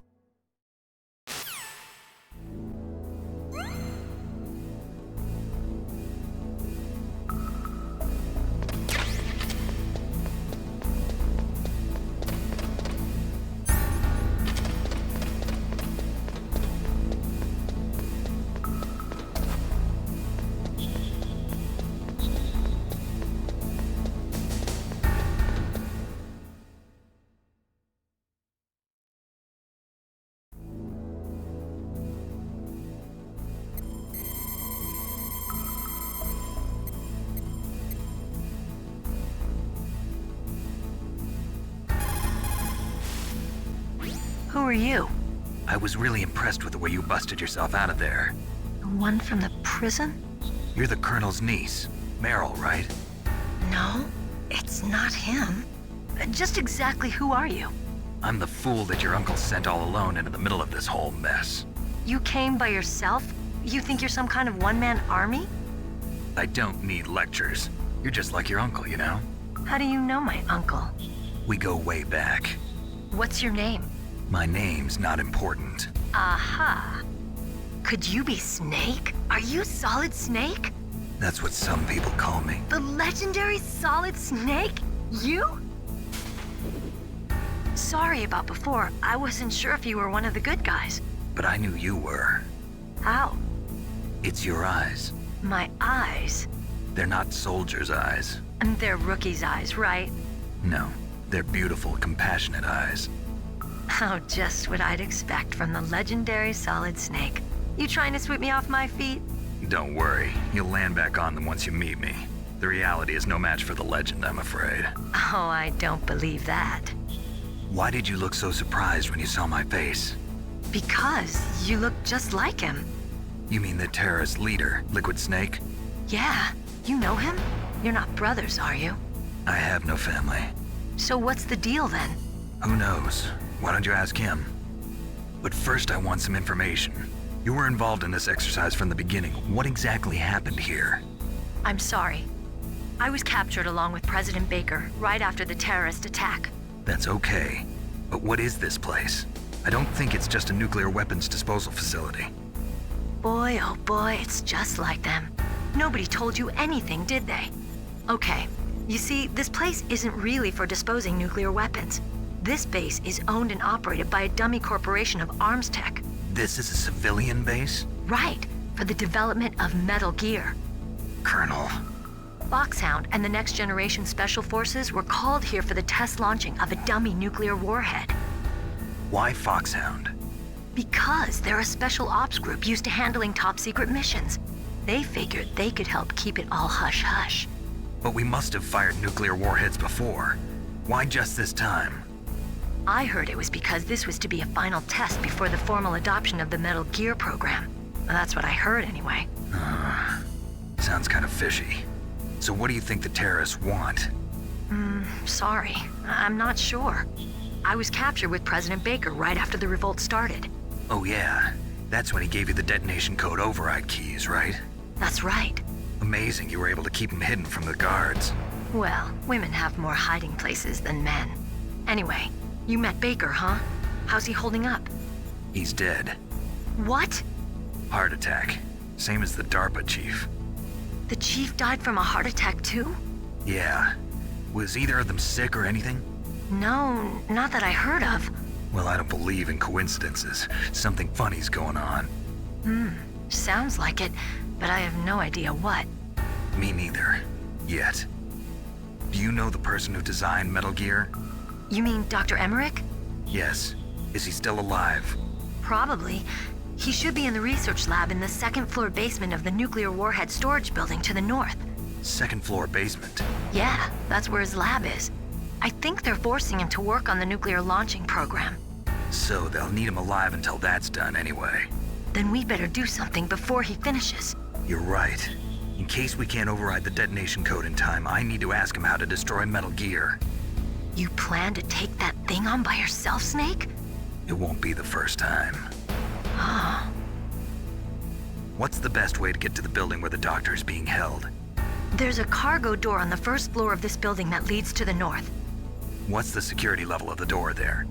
Who are you? I was really impressed with the way you busted yourself out of there. The one from the prison? You're the Colonel's niece, Meryl, right? No, it's not him. Just exactly who are you? I'm the fool that your uncle sent all alone into the middle of this whole mess. You came by yourself? You think you're some kind of one-man army? I don't need lectures. You're just like your uncle, you know? How do you know my uncle? We go way back. What's your name? My name's not important. Aha. Could you be Snake? Are you Solid Snake? That's what some people call me. The legendary Solid Snake? You? Sorry about before. I wasn't sure if you were one of the good guys. But I knew you were. How? It's your eyes. My eyes? They're not soldiers' eyes. And they're rookies' eyes, right? No, they're beautiful, compassionate eyes. Oh, just what I'd expect from the legendary Solid Snake. You trying to sweep me off my feet? Don't worry, you'll land back on them once you meet me. The reality is no match for the legend, I'm afraid. Oh, I don't believe that. Why did you look so surprised when you saw my face? Because you look just like him. You mean the terrorist leader, Liquid Snake? Yeah, you know him? You're not brothers, are you? I have no family. So what's the deal then? Who knows? Why don't you ask him? But first I want some information. You were involved in this exercise from the beginning. What exactly happened here? I'm sorry. I was captured along with President Baker right after the terrorist attack. That's okay. But what is this place? I don't think it's just a nuclear weapons disposal facility. Boy, oh boy, it's just like them. Nobody told you anything, did they? Okay, you see, this place isn't really for disposing nuclear weapons. This base is owned and operated by a dummy corporation of arms tech. This is a civilian base? Right, for the development of Metal Gear. Colonel. Foxhound and the Next Generation Special Forces were called here for the test launching of a dummy nuclear warhead. Why Foxhound? Because they're a special ops group used to handling top-secret missions. They figured they could help keep it all hush-hush. But we must have fired nuclear warheads before. Why just this time? I heard it was because this was to be a final test before the formal adoption of the Metal Gear program. Well, that's what I heard anyway. Sounds kind of fishy. So what do you think the terrorists want? Sorry. I'm not sure. I was captured with President Baker right after the revolt started. Oh yeah, that's when he gave you the detonation code override keys, right? That's right. Amazing you were able to keep him hidden from the guards. Well, women have more hiding places than men. Anyway, you met Baker, huh? How's he holding up? He's dead. What? Heart attack. Same as the DARPA chief. The chief died from a heart attack too? Yeah. Was either of them sick or anything? No, not that I heard of. Well, I don't believe in coincidences. Something funny's going on. Sounds like it, but I have no idea what. Me neither. Yet. Do you know the person who designed Metal Gear? You mean Dr. Emmerich? Yes. Is he still alive? Probably. He should be in the research lab in the second-floor basement of the nuclear warhead storage building to the north. Second-floor basement? Yeah, that's where his lab is. I think they're forcing him to work on the nuclear launching program. So they'll need him alive until that's done anyway. Then we better do something before he finishes. You're right. In case we can't override the detonation code in time, I need to ask him how to destroy Metal Gear. You plan to take that thing on by yourself, Snake? It won't be the first time. Ah. What's the best way to get to the building where the doctor's being held? There's a cargo door on the first floor of this building that leads to the north. What's the security level of the door there?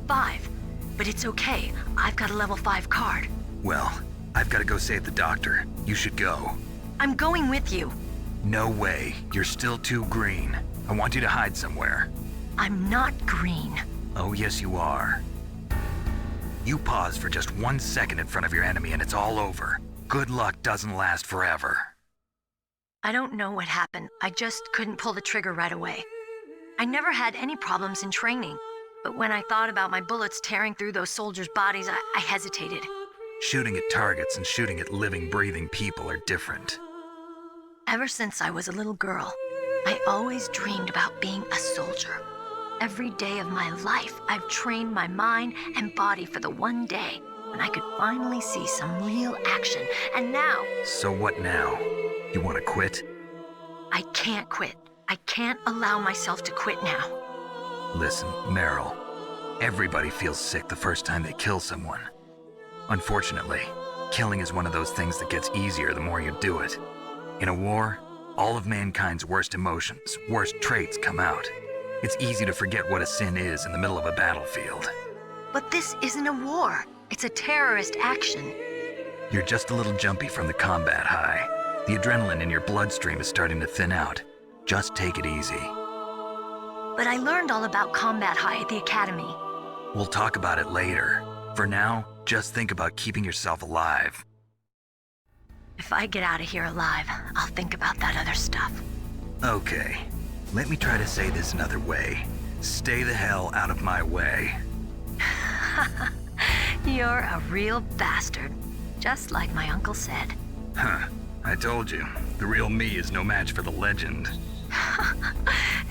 5. But it's okay. I've got a level 5 card. Well, I've got to go save the doctor. You should go. I'm going with you. No way. You're still too green. I want you to hide somewhere. I'm not green. Oh, yes, you are. You pause for just 1 second in front of your enemy and it's all over. Good luck doesn't last forever. I don't know what happened. I just couldn't pull the trigger right away. I never had any problems in training, but when I thought about my bullets tearing through those soldiers' bodies, I hesitated. Shooting at targets and shooting at living, breathing people are different. Ever since I was a little girl, I always dreamed about being a soldier. Every day of my life, I've trained my mind and body for the one day when I could finally see some real action, and now... So what now? You want to quit? I can't quit. I can't allow myself to quit now. Listen, Meryl, everybody feels sick the first time they kill someone. Unfortunately, killing is one of those things that gets easier the more you do it. In a war, all of mankind's worst emotions, worst traits come out. It's easy to forget what a sin is in the middle of a battlefield. But this isn't a war. It's a terrorist action. You're just a little jumpy from the combat high. The adrenaline in your bloodstream is starting to thin out. Just take it easy. but I learned all about combat high at the academy. We'll talk about it later. For now, just think about keeping yourself alive. If I get out of here alive, I'll think about that other stuff. Okay, let me try to say this another way. Stay the hell out of my way. You're a real bastard, just like my uncle said. Huh, I told you, the real me is no match for the legend.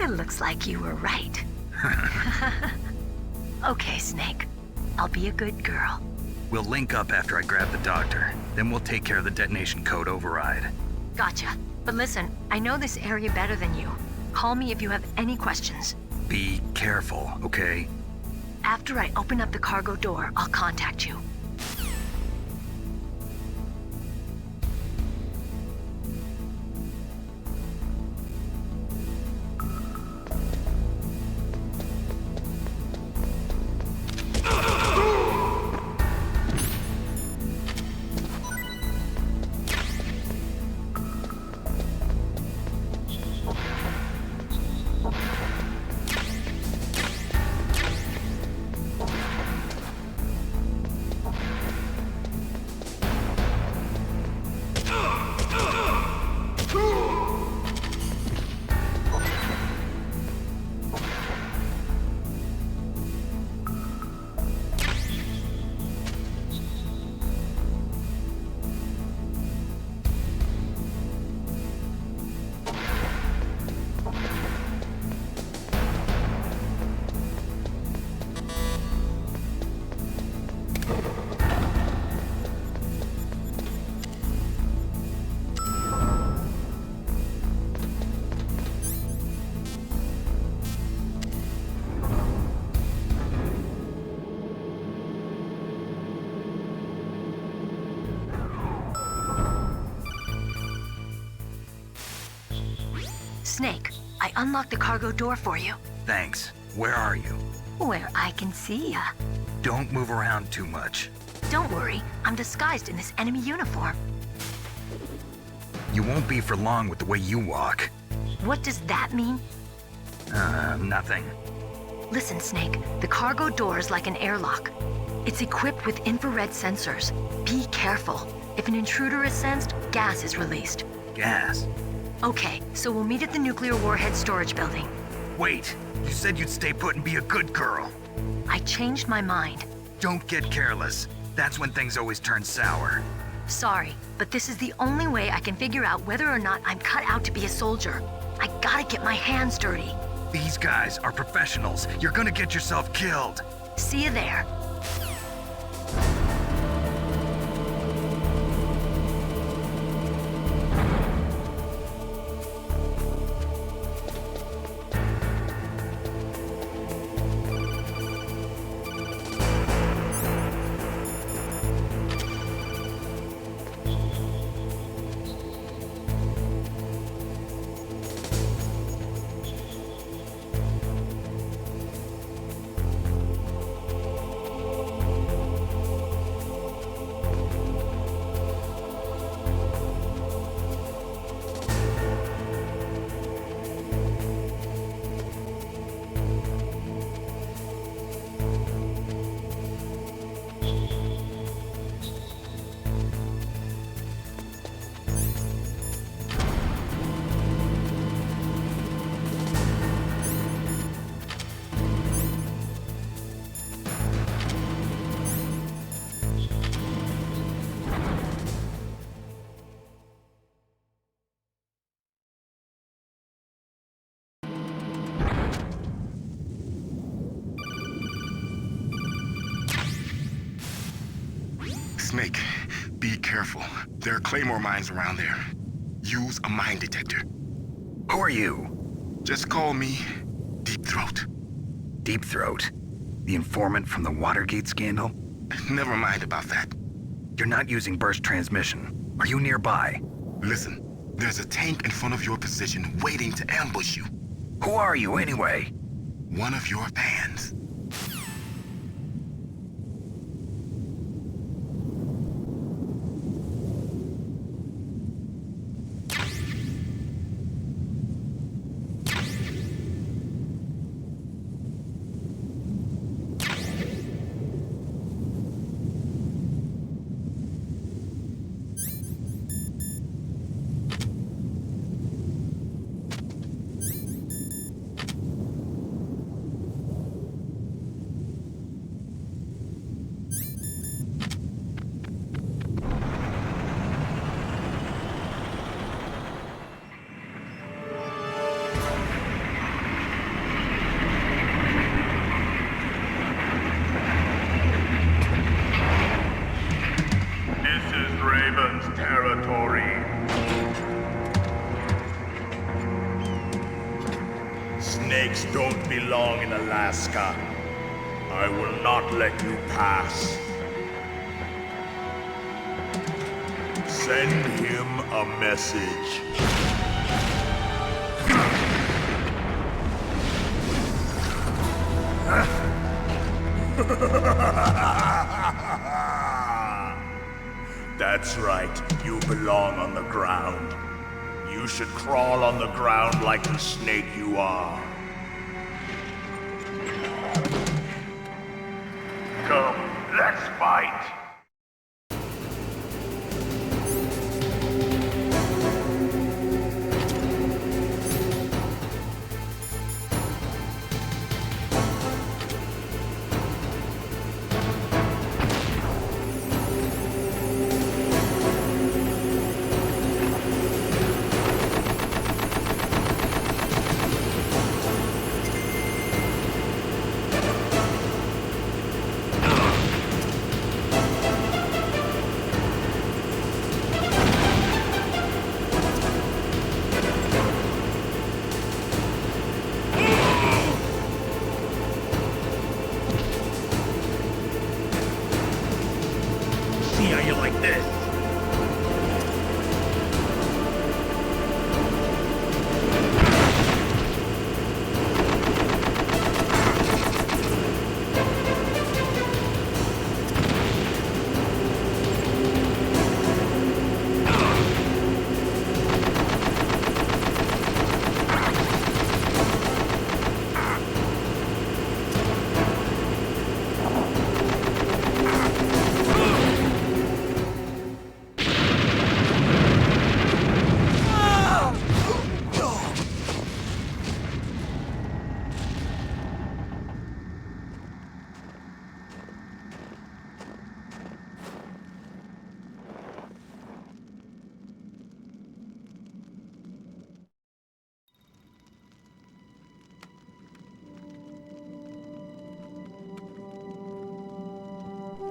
It looks like you were right. Okay, Snake. I'll be a good girl. We'll link up after I grab the doctor. Then we'll take care of the detonation code override. Gotcha. But listen, I know this area better than you. Call me if you have any questions. Be careful, okay? After I open up the cargo door, I'll contact you. Snake, I unlocked the cargo door for you. Thanks. Where are you? Where I can see ya. Don't move around too much. Don't worry, I'm disguised in this enemy uniform. You won't be for long with the way you walk. What does that mean? Nothing. Listen, Snake, the cargo door is like an airlock. It's equipped with infrared sensors. Be careful. If an intruder is sensed, gas is released. Gas? Okay, so we'll meet at the nuclear warhead storage building. Wait, you said you'd stay put and be a good girl. I changed my mind. Don't get careless. That's when things always turn sour. Sorry, but this is the only way I can figure out whether or not I'm cut out to be a soldier. I gotta get my hands dirty. These guys are professionals. You're gonna get yourself killed. See you there. Snake, be careful. There are Claymore mines around there. Use a mine detector. Who are you? Just call me Deep Throat. Deep Throat? The informant from the Watergate scandal? Never mind about that. You're not using burst transmission. Are you nearby? Listen, there's a tank in front of your position waiting to ambush you. Who are you anyway? One of your fans. Snakes don't belong in Alaska. I will not let you pass. Send him a message. That's right, you belong on the ground. You should crawl on the ground like the snake you are. Come, let's fight!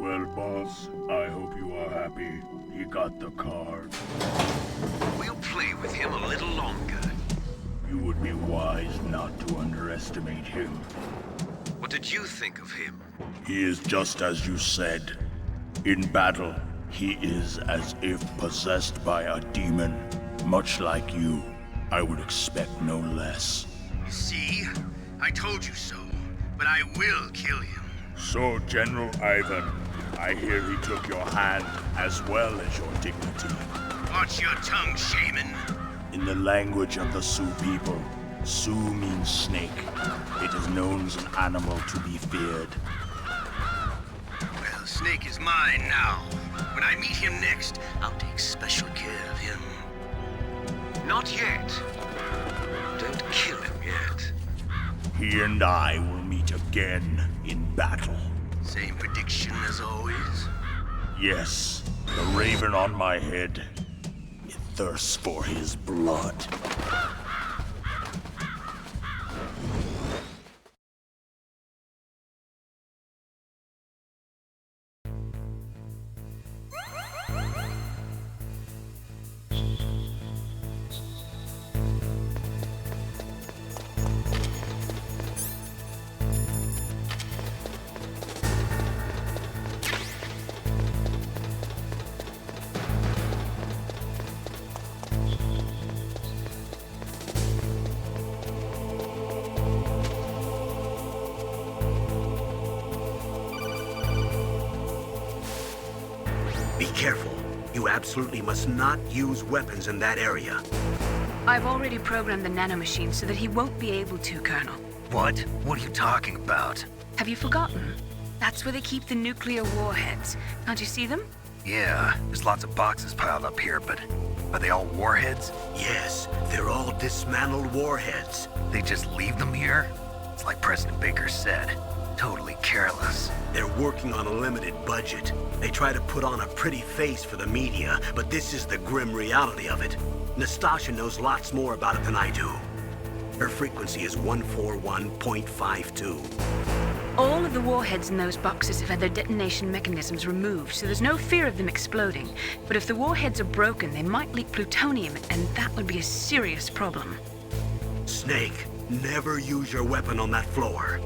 Well, boss, I hope you are happy. He got the card. We'll play with him a little longer. You would be wise not to underestimate him. What did you think of him? He is just as you said. In battle, he is as if possessed by a demon. Much like you, I would expect no less. See? I told you so, but I will kill him. So, General Ivan, I hear he took your hand as well as your dignity. Watch your tongue, shaman. In the language of the Sioux people, Sioux means snake. It is known as an animal to be feared. Well, Snake is mine now. When I meet him next, I'll take special care of him. Not yet. Don't kill him yet. He and I will meet again in battle. Same prediction as always? Yes, the raven on my head. It thirsts for his blood. Be careful. You absolutely must not use weapons in that area. I've already programmed the nanomachine so that he won't be able to, Colonel. What? What are you talking about? Have you forgotten? That's where they keep the nuclear warheads. Can't you see them? Yeah, there's lots of boxes piled up here, but are they all warheads? Yes, they're all dismantled warheads. They just leave them here? It's like President Baker said. Totally careless. They're working on a limited budget. They try to put on a pretty face for the media, but this is the grim reality of it. Nastasha knows lots more about it than I do. Her frequency is 141.52. All of the warheads in those boxes have had their detonation mechanisms removed, so there's no fear of them exploding. But if the warheads are broken, they might leak plutonium, and that would be a serious problem. Snake, Never use your weapon on that floor.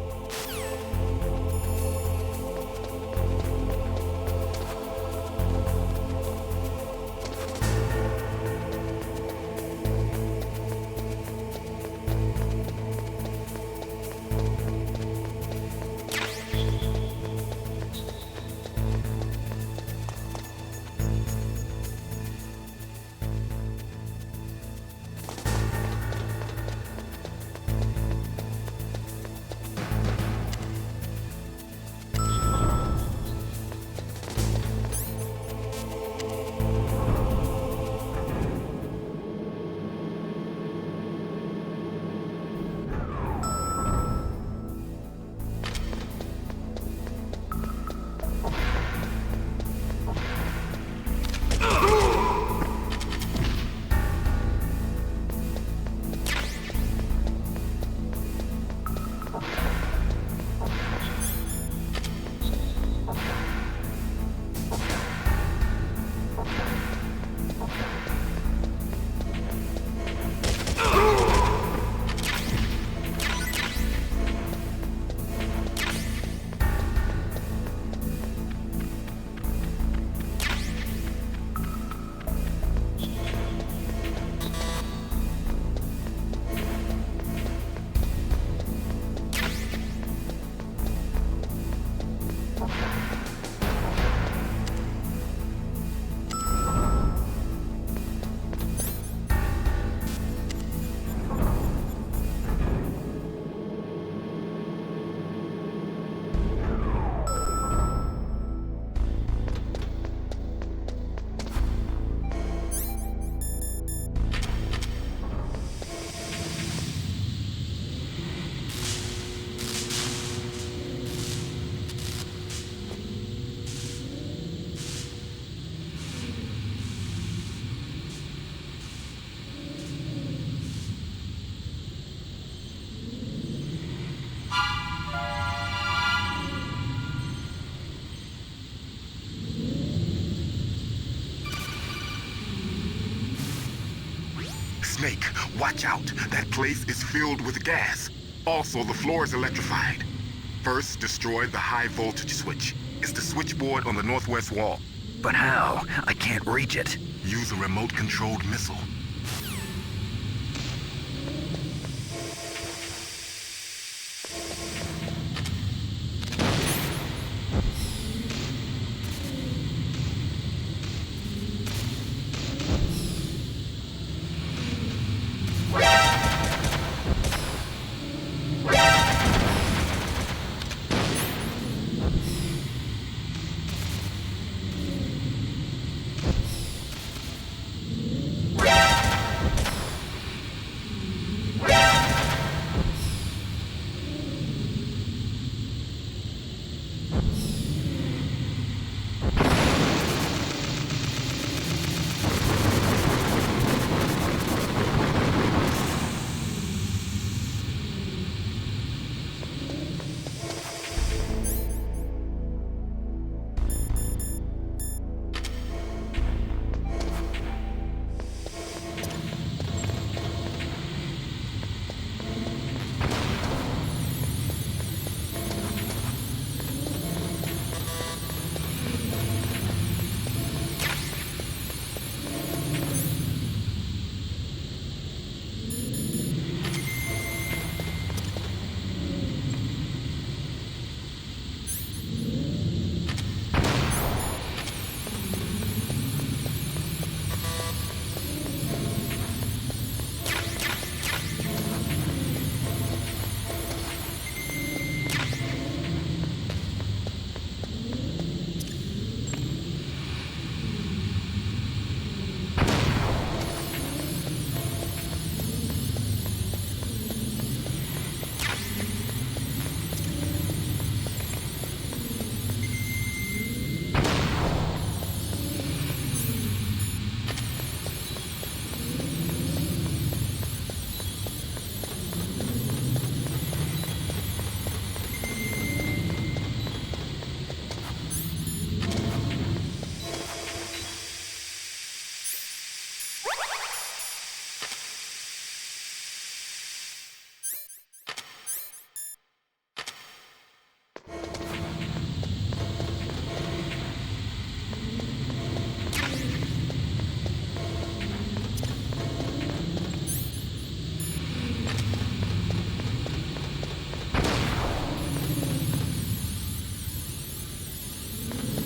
Snake, watch out. That place is filled with gas. Also, the floor is electrified. First, destroy the high voltage switch. It's the switchboard on the northwest wall. But how? I can't reach it. Use a remote-controlled missile.